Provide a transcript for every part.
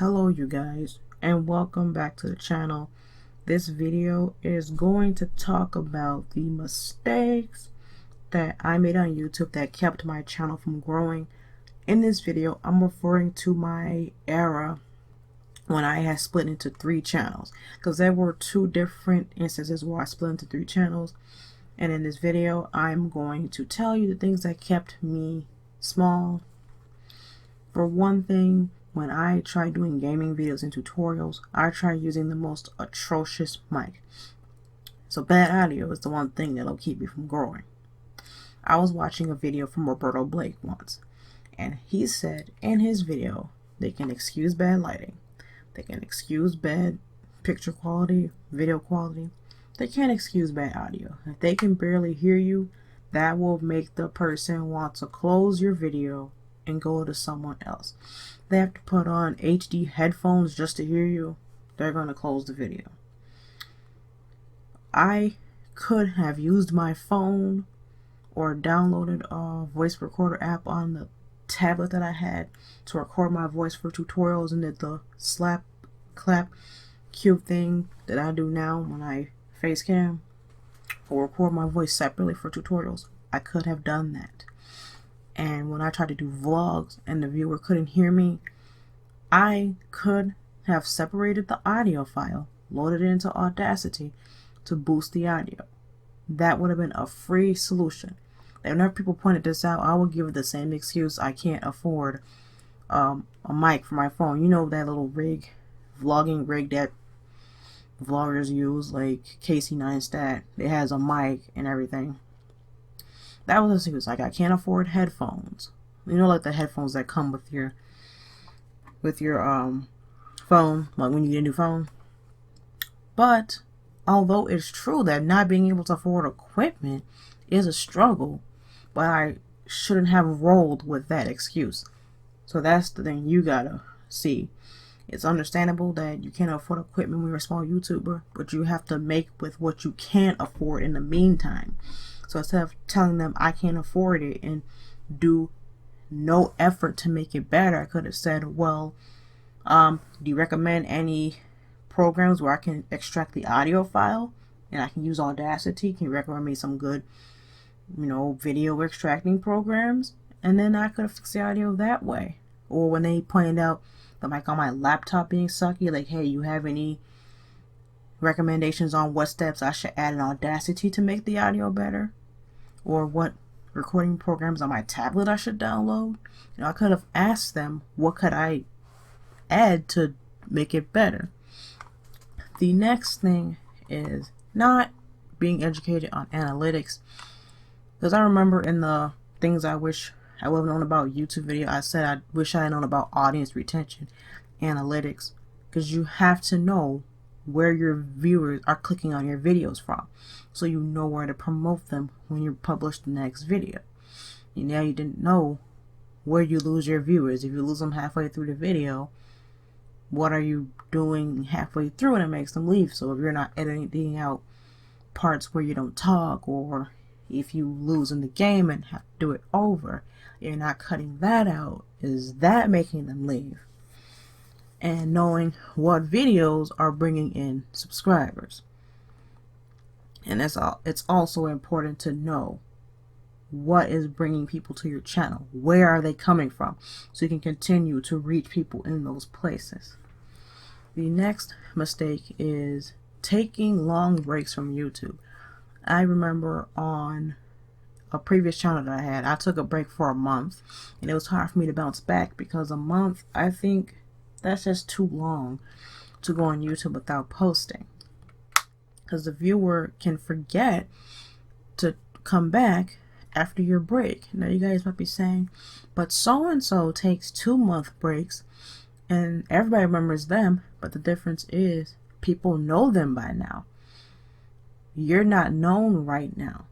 Hello you guys, and welcome back to the channel. This video is going to talk about the mistakes that I made on YouTube that kept my channel from growing. In this video, I'm referring to my era when I had split into 3 channels, because there were 2 different instances where I split into 3 channels. And in this video, I'm going to tell you the things that kept me small. For one thing, when I tried doing gaming videos and tutorials, I tried using the most atrocious mic. So bad audio is the one thing that'll keep me from growing. I was watching a video from Roberto Blake once, and he said in his video, they can excuse bad lighting, they can excuse bad picture quality, video quality, they can't excuse bad audio. If they can barely hear you, that will make the person want to close your video and go to someone else. They have to put on HD headphones just to hear you, they're going to close the video. I could have used my phone or downloaded a voice recorder app on the tablet that I had to record my voice for tutorials, and did the slap clap cute thing that I do now when I face cam or record my voice separately for tutorials. I could have done that. And when I tried to do vlogs and the viewer couldn't hear me, I could have separated the audio file, loaded it into Audacity to boost the audio. That would have been a free solution. And whenever people pointed this out, I would give it the same excuse: I can't afford a mic for my phone. You know, that little rig, vlogging rig that vloggers use, like Casey Neistat. It has a mic and everything. That was a excuse. Like, I can't afford headphones. You know, like the headphones that come with your phone, like when you get a new phone. But although it's true that not being able to afford equipment is a struggle, but I shouldn't have rolled with that excuse. So that's the thing you gotta see. It's understandable that you can't afford equipment when you're a small YouTuber, but you have to make with what you can afford in the meantime. So instead of telling them I can't afford it and do no effort to make it better, I could have said, well, do you recommend any programs where I can extract the audio file and I can use Audacity? Can you recommend me some good, video extracting programs? And then I could have fixed the audio that way. Or when they pointed out the mic on my laptop being sucky, like, hey, you have any recommendations on what steps I should add in Audacity to make the audio better? Or what recording programs on my tablet I should download? I could have asked them what could I add to make it better. The next thing is not being educated on analytics, because I remember in the things I wish I would have known about YouTube video, I said I wish I had known about audience retention analytics, because you have to know where your viewers are clicking on your videos from, so you know where to promote them when you publish the next video. And now you didn't know where you lose your viewers. If you lose them halfway through the video, what are you doing halfway through, and it makes them leave? So if you're not editing out parts where you don't talk, or if you lose in the game and have to do it over, you're not cutting that out, is that making them leave? And knowing what videos are bringing in subscribers. And it's also important to know what is bringing people to your channel. Where are they coming from? So you can continue to reach people in those places. The next mistake is taking long breaks from YouTube. I remember on a previous channel that I had, I took a break for a month, and it was hard for me to bounce back, because a month, I think that's just too long to go on YouTube without posting, because the viewer can forget to come back after your break. Now you guys might be saying, but so and so takes 2-month breaks and everybody remembers them. But the difference is people know them by now. You're not known right now.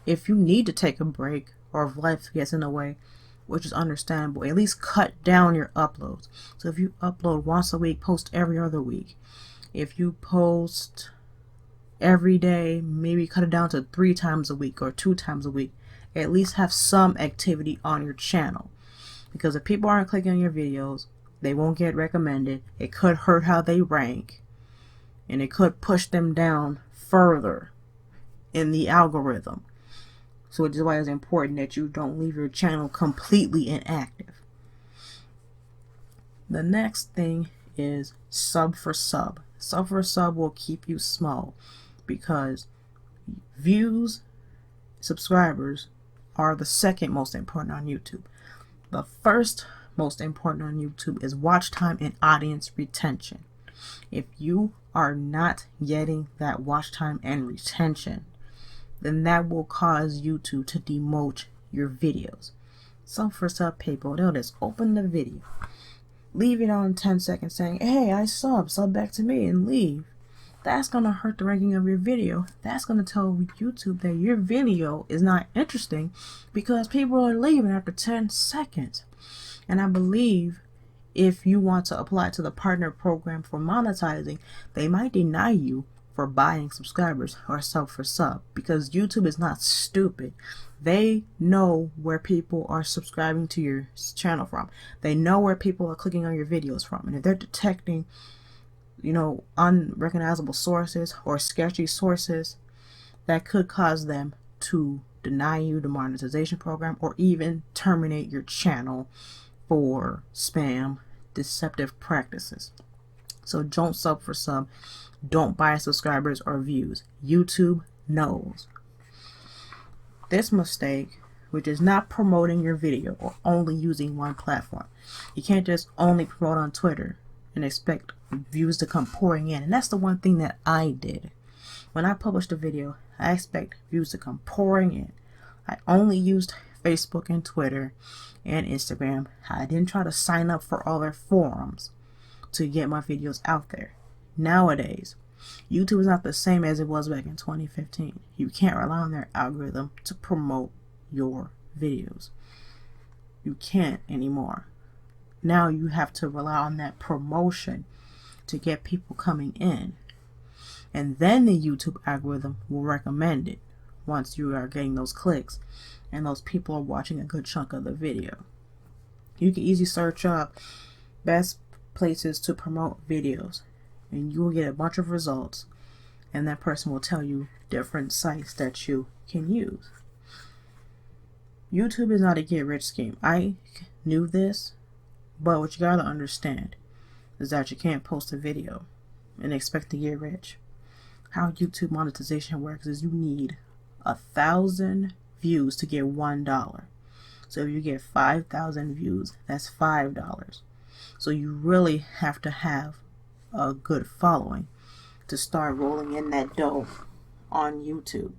If you need to take a break, or if life gets in the way, which is understandable, at least cut down your uploads. So if you upload once a week, post every other week. If you post every day, maybe cut it down to 3 times a week or 2 times a week. At least have some activity on your channel, because if people aren't clicking on your videos, They won't get recommended. It could hurt how they rank. And it could push them down further in the algorithm. So which is why it's important that you don't leave your channel completely inactive. The next thing is sub for sub. Sub for sub will keep you small because views, subscribers are the second most important on YouTube. The first most important on YouTube is watch time and audience retention. If you are not getting that watch time and retention, then that will cause YouTube to demote your videos. Sub for sub people, they'll just open the video, leave it on 10 seconds saying, hey, I sub back to me, and leave. That's going to hurt the ranking of your video. That's going to tell YouTube that your video is not interesting because people are leaving after 10 seconds. And I believe if you want to apply to the partner program for monetizing, they might deny you for buying subscribers or sub for sub because YouTube is not stupid. They know where people are subscribing to your channel from. They know where people are clicking on your videos from. And if they're detecting, unrecognizable sources or sketchy sources, that could cause them to deny you the monetization program or even terminate your channel for spam, deceptive practices. So don't sub for sub. Don't buy subscribers or views. YouTube knows. This mistake, which is not promoting your video or only using one platform. You can't just only promote on Twitter and expect views to come pouring in. And that's the one thing that I did. When I published a video, I expect views to come pouring in. I only used Facebook and Twitter and Instagram. I didn't try to sign up for all their forums to get my videos out there. Nowadays, YouTube is not the same as it was back in 2015. You can't rely on their algorithm to promote your videos. You can't anymore. Now you have to rely on that promotion to get people coming in. And then the YouTube algorithm will recommend it once you are getting those clicks and those people are watching a good chunk of the video. You can easily search up best places to promote videos and you will get a bunch of results, and that person will tell you different sites that you can use. YouTube is not a get rich scheme. I knew this, but what you gotta understand is that you can't post a video and expect to get rich. How YouTube monetization works is you need 1,000 views to get $1. So if you get 5,000 views, that's $5. So you really have to have a good following to start rolling in that dough on YouTube.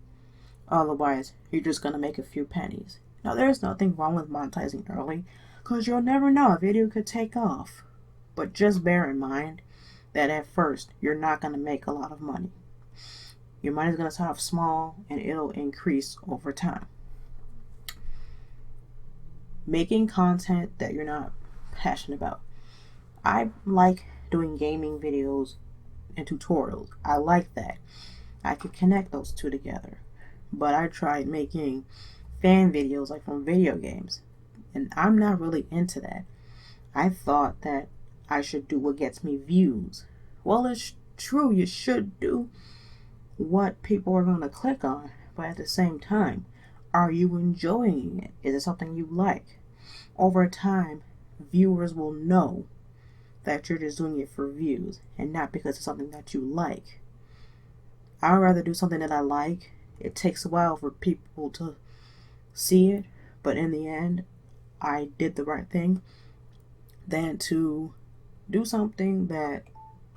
Otherwise, you're just going to make a few pennies. Now, there's nothing wrong with monetizing early because you'll never know, a video could take off. But just bear in mind that at first, you're not going to make a lot of money. Your money is going to start off small and it'll increase over time. Making content that you're not passionate about. I like doing gaming videos and tutorials. I like that. I could connect those two together. But I tried making fan videos like from video games, and I'm not really into that. I thought that I should do what gets me views. Well, it's true, you should do what people are going to click on, but at the same time, are you enjoying it? Is it something you like? Over time, viewers will know that you're just doing it for views and not because it's something that you like. I'd rather do something that I like. It takes a while for people to see it, but in the end, I did the right thing than to do something that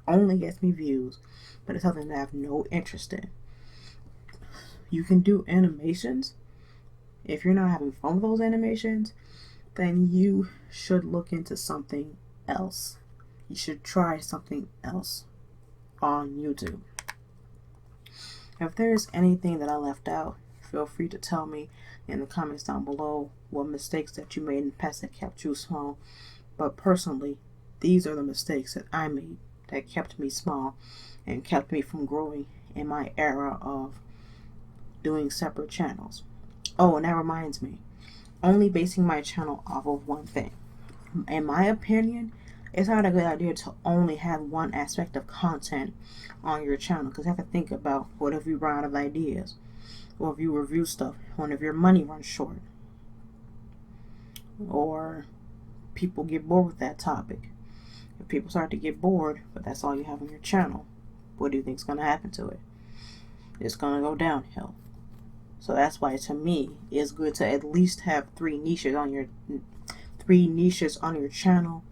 only gets me views, but it's something that I have no interest in. You can do animations. If you're not having fun with those animations, then you should look into something else. You should try something else on YouTube. If there's anything that I left out, feel free to tell me in the comments down below what mistakes that you made in the past that kept you small. But personally, these are the mistakes that I made that kept me small and kept me from growing in my era of doing separate channels. Oh, and that reminds me, only basing my channel off of one thing. In my opinion, It's not a good idea to only have one aspect of content on your channel, because you have to think about, what if you run out of ideas, or if you review stuff, or if your money runs short, or people get bored with that topic. If people start to get bored, but that's all you have on your channel, what do you think is going to happen to it? It's going to go downhill. So that's why, to me, it's good to at least have three niches on your channel,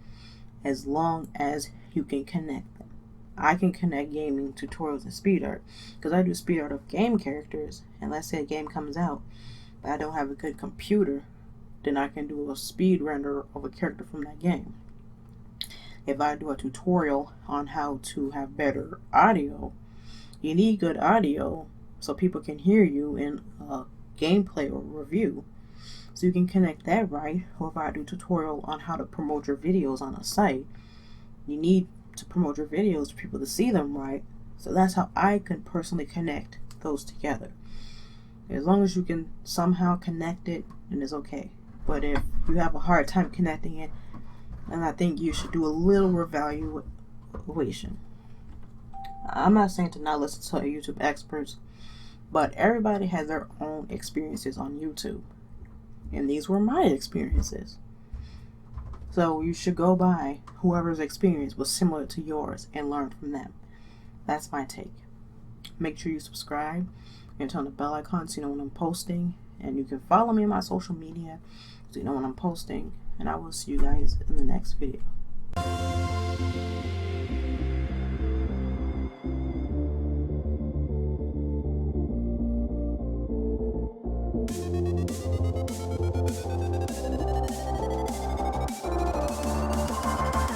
as long as you can connect them. I can connect gaming, tutorials, and speed art, because I do speed art of game characters. And let's say a game comes out, but I don't have a good computer, then I can do a speed render of a character from that game. If I do a tutorial on how to have better audio, you need good audio so people can hear you in a gameplay or review. So you can connect that right. Or if I do a tutorial on how to promote your videos on a site, you need to promote your videos for people to see them right. So that's how I can personally connect those together. As long as you can somehow connect it, then it's okay. But if you have a hard time connecting it, then I think you should do a little reevaluation. I'm not saying to not listen to YouTube experts, but everybody has their own experiences on YouTube. And these were my experiences. So you should go by whoever's experience was similar to yours and learn from them. That's my take. Make sure you subscribe and turn on the bell icon so you know when I'm posting. And you can follow me on my social media so you know when I'm posting. And I will see you guys in the next video.